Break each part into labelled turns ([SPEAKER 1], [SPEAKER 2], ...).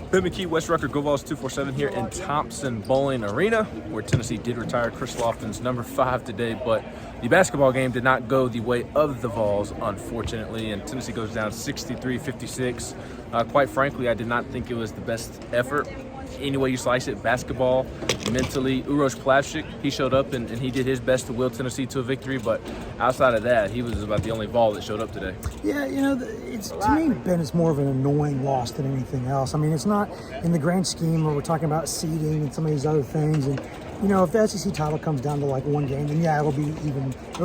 [SPEAKER 1] Ben McKee, West Rucker, Go Vols 247 here in Thompson Bowling Arena, where Tennessee did retire Chris Lofton's number 5 today, but the basketball game did not go the way of the Vols, unfortunately, and Tennessee goes down 63-56. Quite frankly, I did not think it was the best effort. Any way you slice it, basketball, mentally, Uros Plavsic, he showed up and he did his best to will Tennessee to a victory, but outside of that, he was about the only Vol that showed up today.
[SPEAKER 2] Yeah, it's to me, Ben, it's more of an annoying loss than anything else. I mean, it's not in the grand scheme where we're talking about seeding and some of these other things. And, if the SEC title comes down to like one game, then yeah, it'll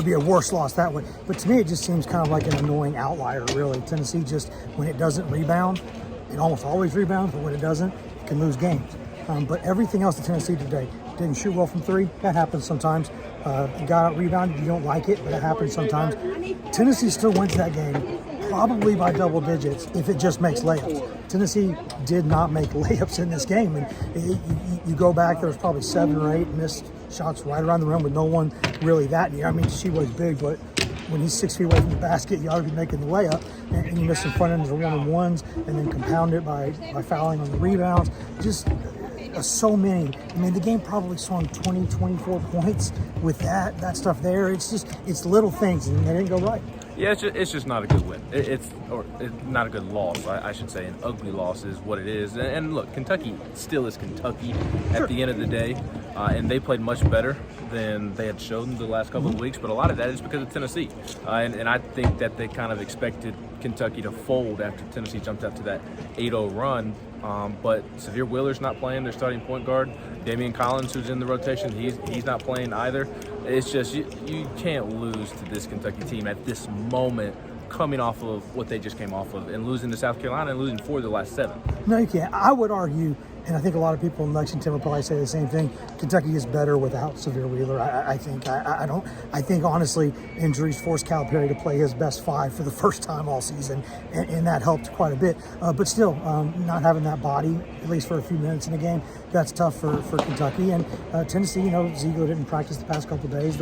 [SPEAKER 2] be a worse loss that way. But to me, it just seems kind of like an annoying outlier, really. Tennessee just, when it doesn't rebound, it almost always rebounds, but when it doesn't, it can lose games. But everything else that Tennessee today didn't shoot well from three. That happens sometimes. You got out rebounded, you don't like it, but it happens sometimes. Tennessee still wins that game, probably by double digits if it just makes layups. Tennessee did not make layups in this game, and you go back, there was probably 7 or 8 missed shots right around the rim with no one really that near. I mean, she was big, but when he's 6 feet away from the basket, you ought to be making the layup, and you miss some front ends of one-on-ones, and then compound it by fouling on the rebounds. Just so many. I mean, the game probably swung 20, 24 points with that stuff there. It's little things, and they didn't go right.
[SPEAKER 1] Yeah, it's just not a good win. It's not a good loss, I should say. An ugly loss is what it is. And look, Kentucky still is Kentucky at the end of the day, and they played much better than they had shown the last couple of weeks. But a lot of that is because of Tennessee, and I think that they kind of expected Kentucky to fold after Tennessee jumped out to that 8-0 run. But Severe Wheeler's not playing, their starting point guard. Damian Collins, who's in the rotation, he's not playing either. It's just you can't lose to this Kentucky team at this moment, coming off of what they just came off of and losing to South Carolina and losing 4 of the last 7.
[SPEAKER 2] No, you can't. I would argue, and I think a lot of people in Lexington would probably say the same thing, Kentucky is better without Severe Wheeler. I think honestly, injuries forced Calipari to play his best 5 for the first time all season, and that helped quite a bit. But still, not having that body, at least for a few minutes in a game, that's tough for Kentucky. And Tennessee, Ziegler didn't practice the past couple of days.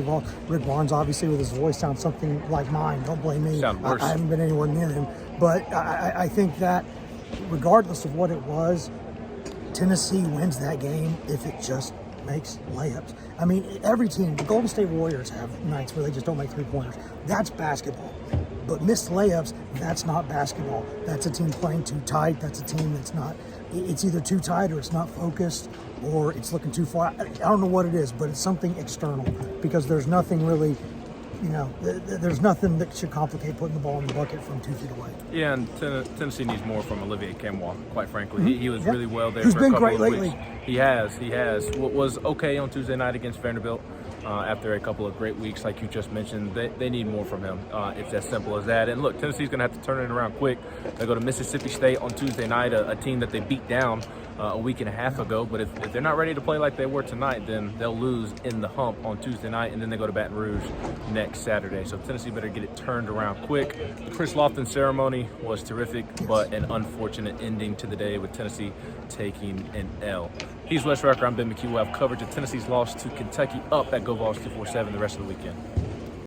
[SPEAKER 2] Rick Barnes, obviously, with his voice, sounds something like mine. Don't blame me. I haven't been anywhere near him. But I think that regardless of what it was, Tennessee wins that game if it just makes layups. I mean, every team, the Golden State Warriors have nights where they just don't make three-pointers. That's basketball. But missed layups, that's not basketball. That's a team playing too tight. That's a team that's not, it's either too tight or it's not focused or it's looking too far. I don't know what it is, but it's something external because there's nothing really, there's nothing that should complicate putting the ball in the bucket from 2 feet away.
[SPEAKER 1] Yeah, and Tennessee needs more from Olivier Camois, quite frankly. He was really well there
[SPEAKER 2] He's
[SPEAKER 1] for a
[SPEAKER 2] been
[SPEAKER 1] couple
[SPEAKER 2] great
[SPEAKER 1] of
[SPEAKER 2] lately.
[SPEAKER 1] weeks. He has. What was okay on Tuesday night against Vanderbilt after a couple of great weeks, like you just mentioned. They need more from him. It's as simple as that. And look, Tennessee's going to have to turn it around quick. They go to Mississippi State on Tuesday night, a team that they beat down a week and a half ago. But if they're not ready to play like they were tonight, then they'll lose in the hump on Tuesday night, and then they go to Baton Rouge next Saturday. So Tennessee better get it turned around quick. The Chris Lofton ceremony was terrific, but an unfortunate ending to the day with Tennessee taking an L. He's Wes Rucker. I'm Ben McKee. We'll have coverage of Tennessee's loss to Kentucky up at Go Vols 247 the rest of the weekend.